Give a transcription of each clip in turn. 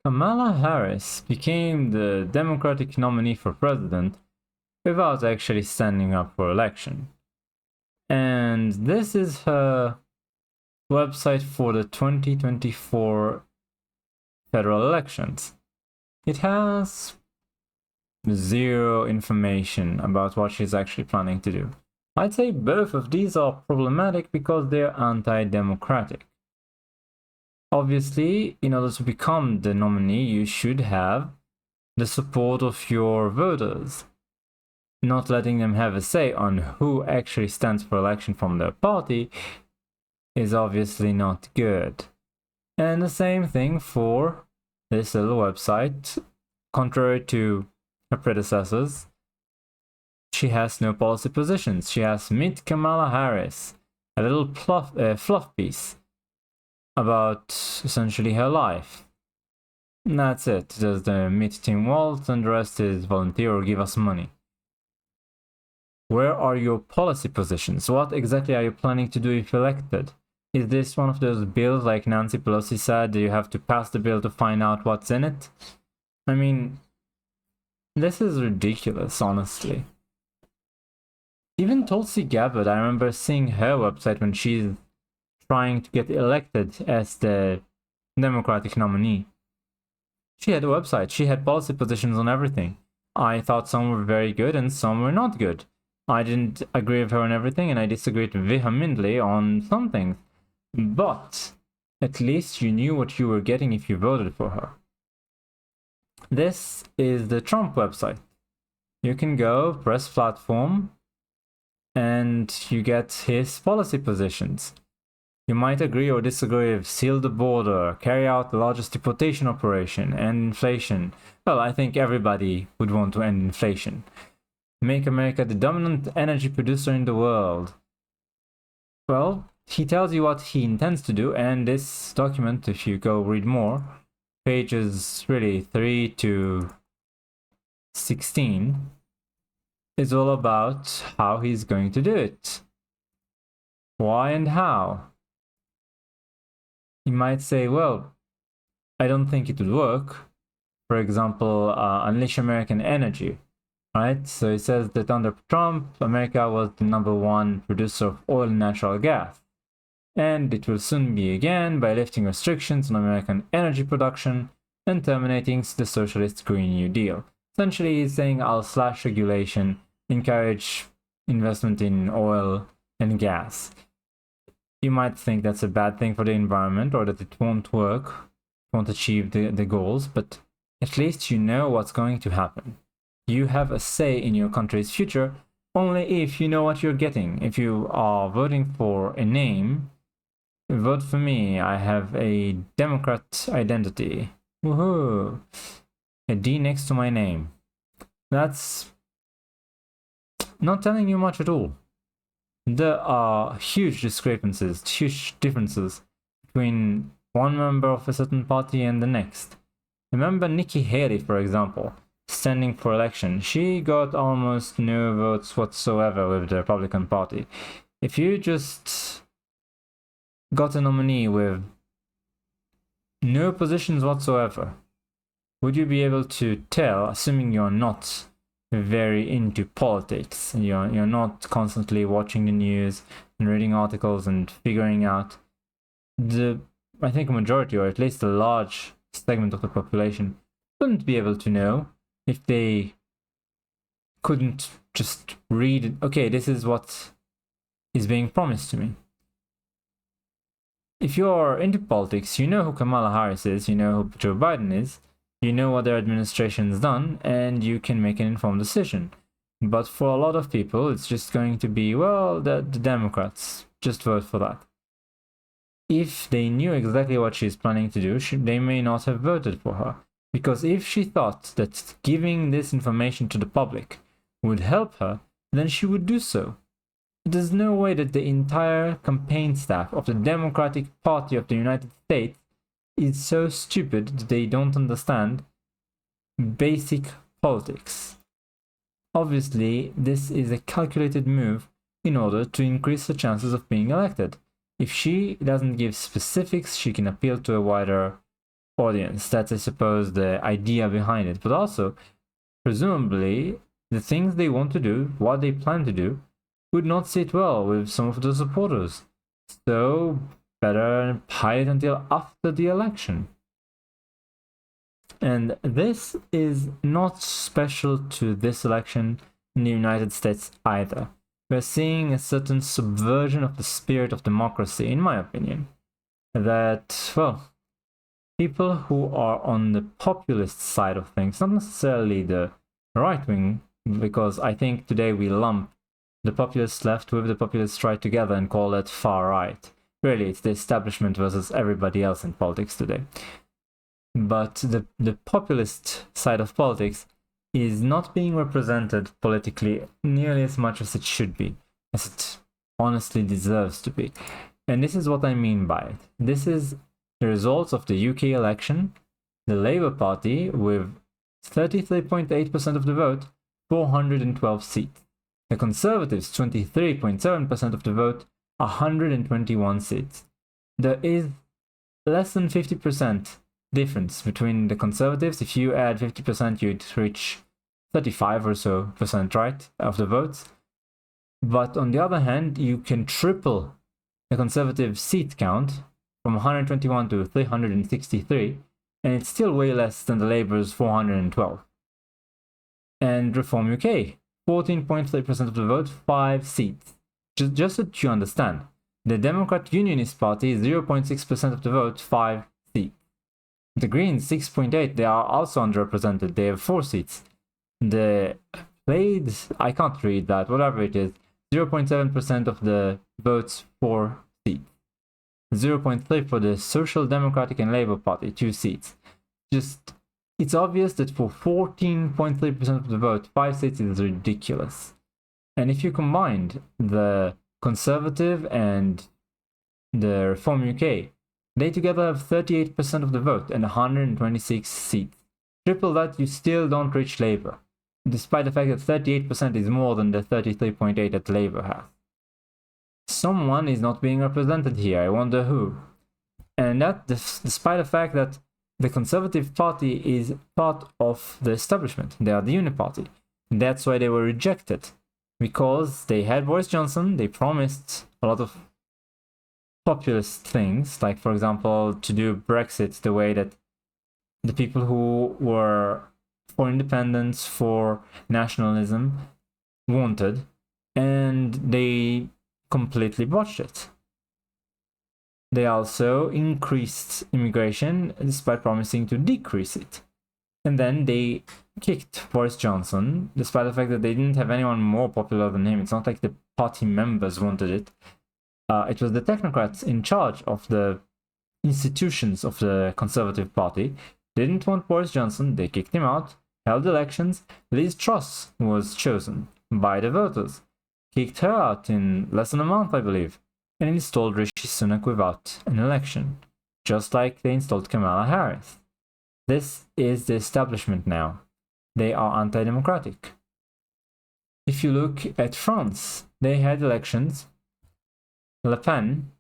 Kamala Harris became the Democratic nominee for president without actually standing up for election. And this is her website for the 2024 federal elections. It has zero information about what she's actually planning to do. I'd say both of these are problematic because they're anti-democratic. Obviously, in order to become the nominee, you should have the support of your voters. Not letting them have a say on who actually stands for election from their party is obviously not good. And the same thing for this little website. Contrary to her predecessors, she has no policy positions. She has Meet Kamala Harris, a little fluff piece about essentially her life. And that's it. There's the Meet Tim Walz, and the rest is volunteer or give us money. Where are your policy positions? What exactly are you planning to do if elected? Is this one of those bills like Nancy Pelosi said, you have to pass the bill to find out what's in it? I mean, this is ridiculous, honestly. Even Tulsi Gabbard, I remember seeing her website when she's trying to get elected as the Democratic nominee. She had a website, she had policy positions on everything. I thought some were very good and some were not good. I didn't agree with her on everything, and I disagreed vehemently on some things. But at least you knew what you were getting if you voted for her. This is the Trump website. You can go, press platform, and you get his policy positions. You might agree or disagree with seal the border, carry out the largest deportation operation, end inflation. Well, I think everybody would want to end inflation. Make America the dominant energy producer in the world. Well, he tells you what he intends to do, and this document, if you go read more, pages really 3 to 16, is all about how he's going to do it. Why and how. You might say, well, I don't think it would work. For example, unleash American energy. Right? So it says that under Trump, America was the #1 producer of oil and natural gas. And it will soon be again by lifting restrictions on American energy production and terminating the socialist Green New Deal. Essentially, he's saying I'll slash regulation, encourage investment in oil and gas. You might think that's a bad thing for the environment or that it won't work, won't achieve the goals, but at least you know what's going to happen. You have a say in your country's future only if you know what you're getting. If you are voting for a name, vote for me. I have a Democrat identity. Woohoo! A D next to my name. That's not telling you much at all. There are huge discrepancies, huge differences between one member of a certain party and the next. Remember Nikki Haley, for example, standing for election. She got almost no votes whatsoever with the Republican Party. If you just got a nominee with no positions whatsoever, would you be able to tell, assuming you're not very into politics, you're not constantly watching the news and reading articles and figuring out, I think a majority, or at least a large segment of the population, wouldn't be able to know if they couldn't just read, okay, this is what is being promised to me. If you're into politics, you know who Kamala Harris is, you know who Joe Biden is, you know what their administration's done, and you can make an informed decision. But for a lot of people, it's just going to be, well, the Democrats, just vote for that. If they knew exactly what she's planning to do, they may not have voted for her. Because if she thought that giving this information to the public would help her, then she would do so. There's no way that the entire campaign staff of the Democratic Party of the United States is so stupid that they don't understand basic politics. Obviously, this is a calculated move in order to increase the chances of being elected. If she doesn't give specifics, she can appeal to a wider audience. That's, I suppose, the idea behind it. But also, presumably, the things they want to do, what they plan to do, would not sit well with some of the supporters. So, better hide it until after the election. And this is not special to this election in the United States either. We're seeing a certain subversion of the spirit of democracy, in my opinion. That, well, people who are on the populist side of things, not necessarily the right wing, because I think today we lump the populist left with the populist right together and call it far right. Really, it's the establishment versus everybody else in politics today. But the populist side of politics is not being represented politically nearly as much as it should be, as it honestly deserves to be. And this is what I mean by it. This is the results of the UK election. The Labour Party, with 33.8% of the vote, 412 seats. The Conservatives, 23.7% of the vote, 121 seats. There is less than 50% difference between the Conservatives. If you add 50%, you'd reach 35 or so percent, right, of the votes. But on the other hand, you can triple the Conservative seat count from 121 to 363, and it's still way less than the Labour's 412. And Reform UK, 14.3% of the vote, 5 seats. Just so you understand, the Democrat Unionist Party, 0.6% of the vote, 5 seats. The Greens, 6.8%, they are also underrepresented, they have 4 seats. The Plaid, I can't read that, whatever it is, 0.7% of the votes, 4 seats. 0.3% for the Social Democratic and Labour Party, 2 seats. Just, it's obvious that for 14.3% of the vote, 5 seats is ridiculous. And if you combined the Conservative and the Reform UK, they together have 38% of the vote and 126 seats. Triple that, you still don't reach Labour, despite the fact that 38% is more than the 33.8% that Labour has. Someone is not being represented here, I wonder who. And that despite the fact that the Conservative Party is part of the establishment. They are the Uniparty. That's why they were rejected. Because they had Boris Johnson, they promised a lot of populist things, like, for example, to do Brexit the way that the people who were for independence, for nationalism, wanted, and they completely botched it. They also increased immigration despite promising to decrease it. And then they kicked Boris Johnson, despite the fact that they didn't have anyone more popular than him. It's not like the party members wanted it. It was the technocrats in charge of the institutions of the Conservative Party. They didn't want Boris Johnson, they kicked him out, held elections. Liz Truss was chosen by the voters, kicked her out in less than a month, I believe, and installed Rishi Sunak without an election, just like they installed Kamala Harris. This is the establishment now. They are anti-democratic. If you look at France, they had elections. Le Pen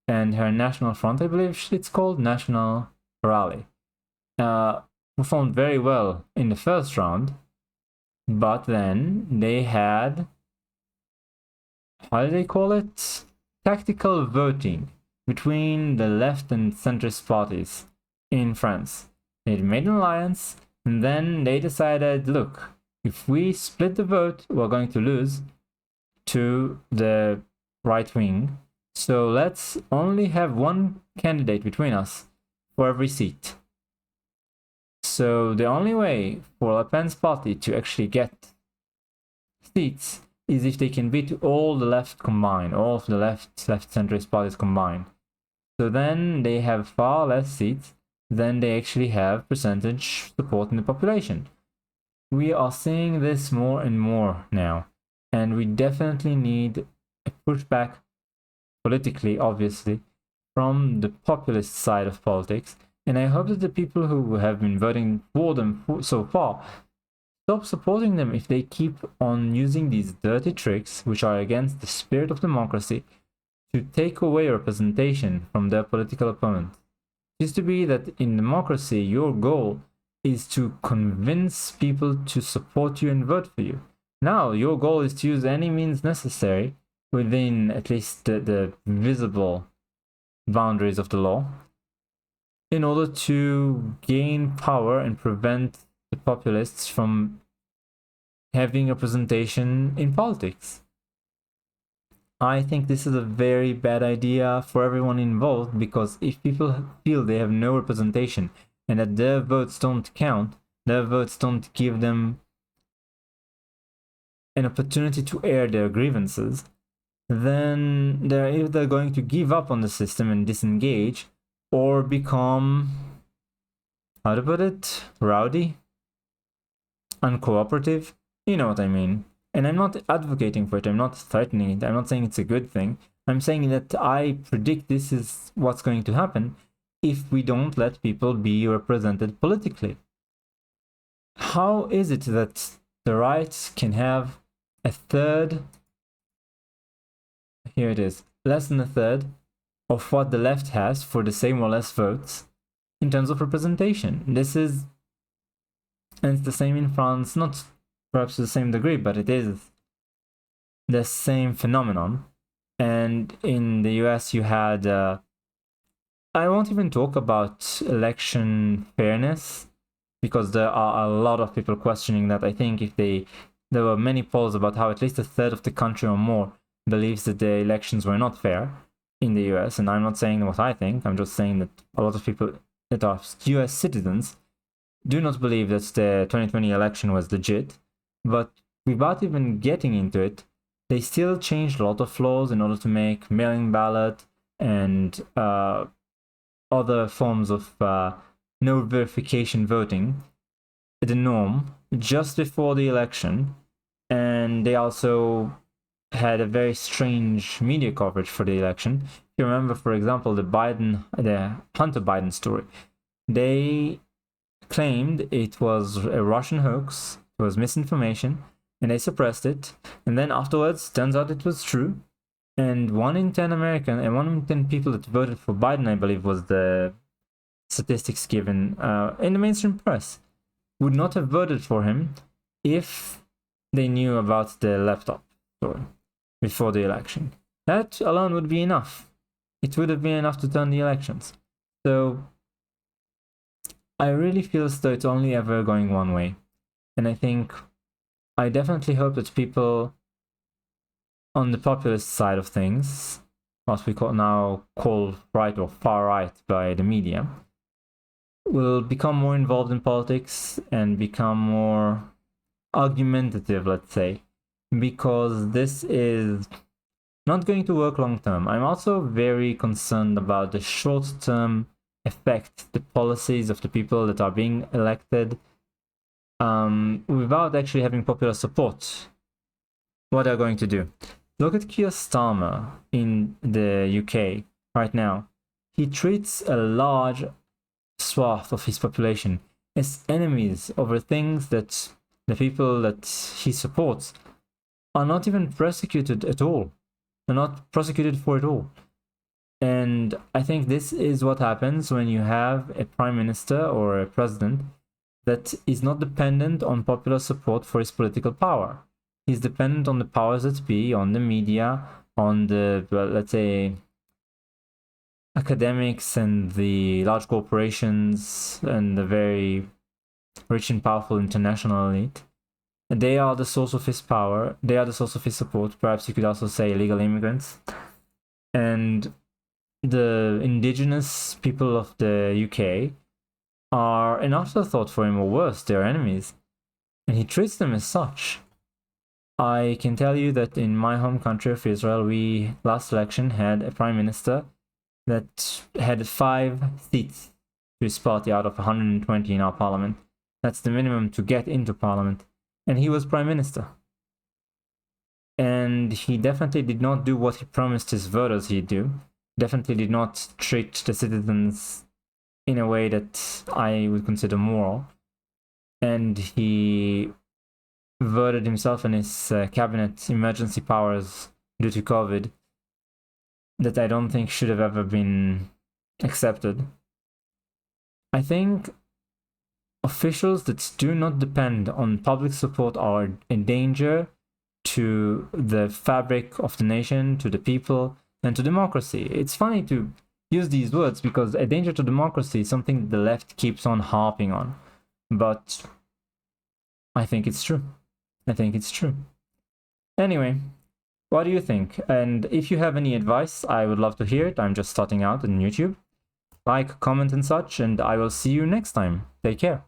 and her National Front, I believe it's called, National Rally, performed very well in the first round, but then they had, how do they call it? Tactical voting between the left and centrist parties in France. They made an alliance, and then they decided, look, if we split the vote, we're going to lose to the right wing. So let's only have one candidate between us for every seat. So the only way for Le Pen's party to actually get seats is if they can beat all the left combined, all of the left centrist parties combined. So then they have far less seats than they actually have percentage support in the population. We are seeing this more and more now, and we definitely need a pushback politically, obviously, from the populist side of politics. And I hope that the people who have been voting for them so far stop supporting them if they keep on using these dirty tricks, which are against the spirit of democracy, to take away representation from their political opponents. Used to be that in democracy, your goal is to convince people to support you and vote for you. Now, your goal is to use any means necessary within at least the visible boundaries of the law in order to gain power and prevent the populists from having representation in politics. I think this is a very bad idea for everyone involved, because if people feel they have no representation and that their votes don't count, their votes don't give them an opportunity to air their grievances, then they're either going to give up on the system and disengage, or become, how to put it, rowdy, uncooperative. You know what I mean. And I'm not advocating for it, I'm not threatening it, I'm not saying it's a good thing. I'm saying that I predict this is what's going to happen if we don't let people be represented politically. How is it that the right can have a third, here it is, less than a third of what the left has for the same or less votes in terms of representation? This is, and it's the same in France, not perhaps to the same degree, but it is the same phenomenon. And in the US, you had, I won't even talk about election fairness, because there are a lot of people questioning that. I think there were many polls about how at least a third of the country or more believes that the elections were not fair in the US. And I'm not saying what I think, I'm just saying that a lot of people that are US citizens do not believe that the 2020 election was legit. But without even getting into it, they still changed a lot of laws in order to make mail-in ballot and other forms of no verification voting the norm just before the election. And they also had a very strange media coverage for the election. If you remember, for example, the Hunter Biden story, they claimed it was a Russian hoax, it was misinformation, and they suppressed it. And then afterwards, turns out it was true. And 1 in 10 American and 1 in 10 people that voted for Biden, I believe, was the statistics given in the mainstream press, would not have voted for him if they knew about the laptop story before the election. That alone would be enough. It would have been enough to turn the elections. So I really feel as though it's only ever going one way. And I definitely hope that people on the populist side of things, what we now call right or far right by the media, will become more involved in politics and become more argumentative, let's say, because this is not going to work long term. I'm also very concerned about the short term effect the policies of the people that are being elected without actually having popular support, what they're going to do. Look at Keir Starmer in the UK right now. He treats a large swath of his population as enemies over things that the people that he supports are not even prosecuted at all. They're not prosecuted for it all. And I think this is what happens when you have a prime minister or a president that is not dependent on popular support for his political power. He's dependent on the powers that be, on the media, on the, let's say, academics and the large corporations and the very rich and powerful international elite. They are the source of his power. They are the source of his support. Perhaps you could also say illegal immigrants. And the indigenous people of the UK are an afterthought for him, or worse, they're enemies. And he treats them as such. I can tell you that in my home country of Israel, we last election had a prime minister that had 5 seats to his party out of 120 in our parliament. That's the minimum to get into parliament. And he was prime minister. And he definitely did not do what he promised his voters he'd do. Definitely did not treat the citizens in a way that I would consider moral. And he voted himself and his cabinet emergency powers due to COVID that I don't think should have ever been accepted. I think officials that do not depend on public support are a danger to the fabric of the nation, to the people, and to democracy. It's funny to use these words because a danger to democracy is something the left keeps on harping on. But I think it's true. I think it's true. Anyway, what do you think? And if you have any advice, I would love to hear it. I'm just starting out on YouTube. Like, comment, and such, and I will see you next time. Take care.